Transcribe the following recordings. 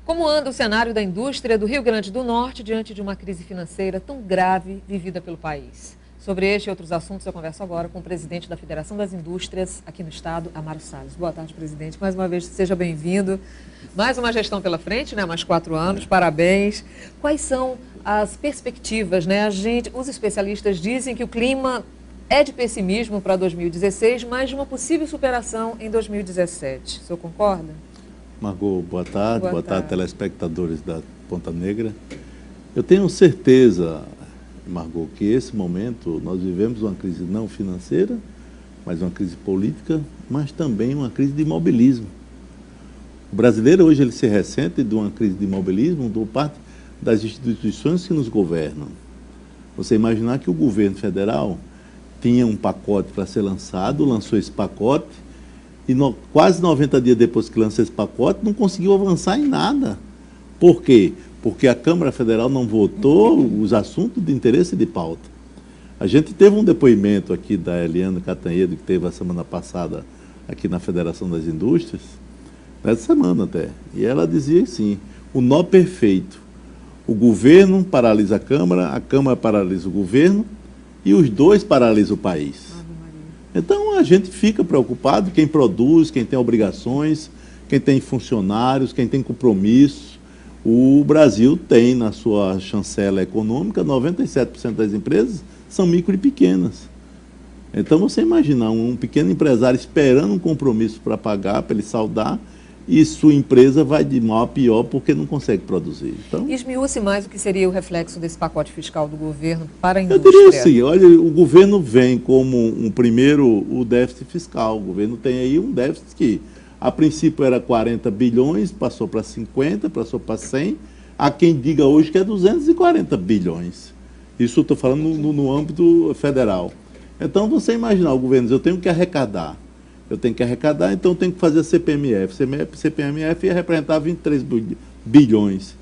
Como anda o cenário da indústria do Rio Grande do Norte diante de uma crise financeira tão grave vivida pelo país? Sobre este e outros assuntos, eu converso agora com o presidente da Federação das Indústrias aqui no estado, Amaro Salles. Boa tarde, presidente. Mais uma vez, seja bem-vindo. Mais uma gestão pela frente, né? Mais 4 anos, parabéns. Quais são as perspectivas, né? Os especialistas dizem que o clima é de pessimismo para 2016, mas de uma possível superação em 2017. O senhor concorda? Margot, boa tarde. Boa tarde, telespectadores da Ponta Negra. Eu tenho certeza, Margot, que esse momento nós vivemos uma crise não financeira, mas uma crise política, mas também uma crise de imobilismo. O brasileiro hoje ele se ressente de uma crise de imobilismo por parte das instituições que nos governam. Você imaginar que o governo federal tinha um pacote para ser lançado, lançou esse pacote, e quase 90 dias depois que lançou esse pacote, não conseguiu avançar em nada. Por quê? Porque a Câmara Federal não votou os assuntos de interesse e de pauta. A gente teve um depoimento aqui da Eliana Catanhedo, que teve a semana passada aqui na Federação das Indústrias, nessa semana até, e ela dizia assim, o nó perfeito, o governo paralisa a Câmara paralisa o governo, e os dois paralisam o país. Então a gente fica preocupado, quem produz, quem tem obrigações, quem tem funcionários, quem tem compromissos. O Brasil tem na sua chancela econômica, 97% das empresas são micro e pequenas. Então você imagina um pequeno empresário esperando um compromisso para pagar, para ele saldar, e sua empresa vai de mal a pior porque não consegue produzir. Então, esmiúça mais o que seria o reflexo desse pacote fiscal do governo para a indústria. Eu diria assim, olha, o governo vem como um primeiro o déficit fiscal. O governo tem aí um déficit que, a princípio, era 40 bilhões, passou para 50, passou para 100. Há quem diga hoje que é 240 bilhões. Isso eu estou falando no âmbito federal. Então, você imaginar o governo diz, eu tenho que arrecadar. Então eu tenho que fazer a CPMF. CPMF ia representar 23 bilhões.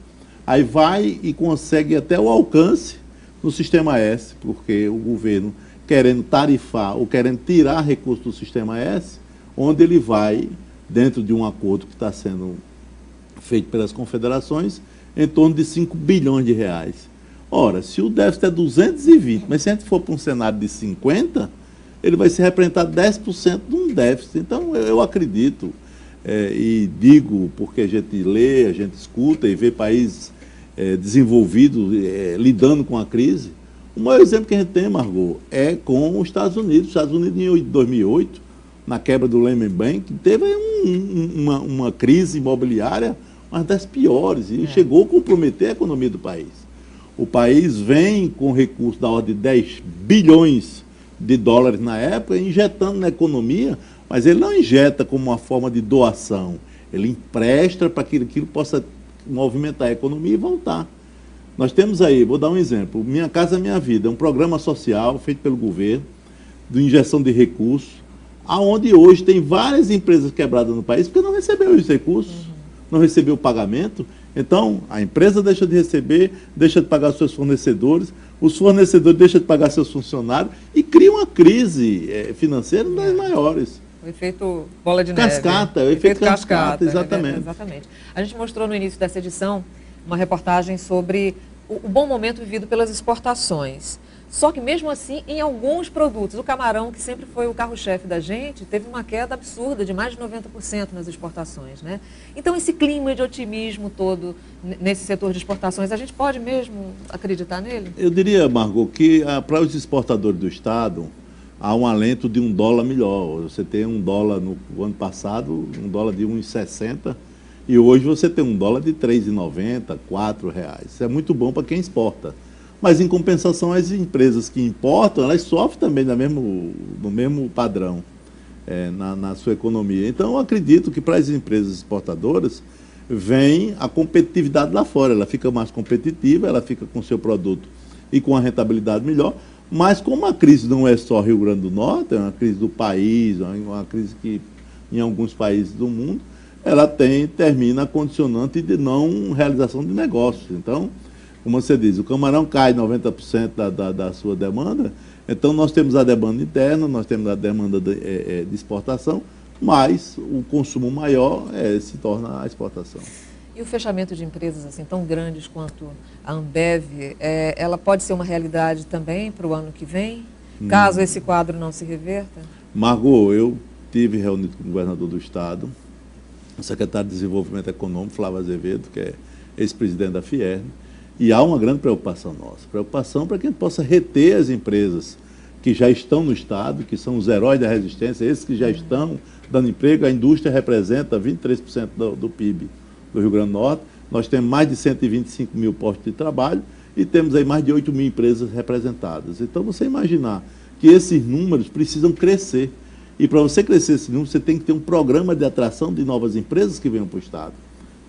Aí vai e consegue até o alcance no Sistema S, porque o governo querendo tarifar ou querendo tirar recursos do Sistema S, onde ele vai, dentro de um acordo que está sendo feito pelas confederações, em torno de 5 bilhões de reais. Ora, se o déficit é 220, mas se a gente for para um cenário de 50, ele vai se representar 10% de um déficit. Então, eu acredito, e digo porque a gente lê, a gente escuta e vê países desenvolvidos lidando com a crise. O maior exemplo que a gente tem, Margot, é com os Estados Unidos. Os Estados Unidos, em 2008, na quebra do Lehman Bank, teve uma crise imobiliária, mas das piores, e chegou a comprometer a economia do país. O país vem com recursos da ordem de 10 bilhões de dólares na época, injetando na economia, mas ele não injeta como uma forma de doação, ele empresta para que aquilo possa movimentar a economia e voltar. Nós temos aí, vou dar um exemplo, Minha Casa Minha Vida, é um programa social feito pelo governo, de injeção de recursos, aonde hoje tem várias empresas quebradas no país porque não recebeu os recursos, não recebeu o pagamento. Então, a empresa deixa de receber, deixa de pagar seus fornecedores, os fornecedores deixam de pagar seus funcionários e cria uma crise financeira das maiores. O efeito bola de neve. Cascata, o efeito cascata, exatamente. Exatamente. A gente mostrou no início dessa edição uma reportagem sobre o bom momento vivido pelas exportações. Só que mesmo assim, em alguns produtos, o camarão, que sempre foi o carro-chefe da gente, teve uma queda absurda de mais de 90% nas exportações, né? Então, esse clima de otimismo todo nesse setor de exportações, a gente pode mesmo acreditar nele? Eu diria, Margot, que para os exportadores do Estado, há um alento de $1 melhor. Você tem $1 no ano passado, $1 de 1,60, e hoje você tem $1 de 3,90, R$4. Isso é muito bom para quem exporta. Mas, em compensação, as empresas que importam, elas sofrem também no mesmo padrão na sua economia. Então, eu acredito que para as empresas exportadoras, vem a competitividade lá fora. Ela fica mais competitiva, ela fica com o seu produto e com a rentabilidade melhor. Mas, como a crise não é só Rio Grande do Norte, é uma crise do país, é uma crise que, em alguns países do mundo, ela termina a condicionante de não realização de negócios. Então, como você diz, o camarão cai 90% da sua demanda, então nós temos a demanda interna, nós temos a demanda de exportação, mas o consumo maior se torna a exportação. E o fechamento de empresas assim tão grandes quanto a Ambev, ela pode ser uma realidade também para o ano que vem, caso esse quadro não se reverta? Margot, eu tive reunido com o governador do Estado, o secretário de Desenvolvimento Econômico, Flávio Azevedo, que é ex-presidente da Fiern, e há uma grande preocupação nossa. Preocupação para que a gente possa reter as empresas que já estão no Estado, que são os heróis da resistência, esses que já estão dando emprego. A indústria representa 23% do PIB do Rio Grande do Norte. Nós temos mais de 125 mil postos de trabalho e temos aí mais de 8 mil empresas representadas. Então, você imaginar que esses números precisam crescer. E para você crescer esse número, você tem que ter um programa de atração de novas empresas que venham para o Estado.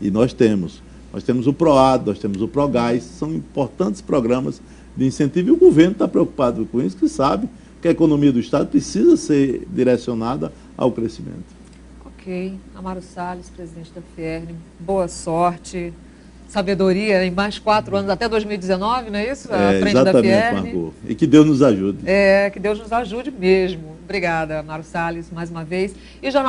E nós temos. Nós temos o PROAD, nós temos o PROGÁS, são importantes programas de incentivo, e o governo está preocupado com isso, que sabe que a economia do Estado precisa ser direcionada ao crescimento. Ok. Amaro Salles, presidente da Fiern, boa sorte, sabedoria em mais 4 anos, até 2019, não é isso? À frente da Fiern. Exatamente, Margot. E que Deus nos ajude. Que Deus nos ajude mesmo. Obrigada, Amaro Salles, mais uma vez. E já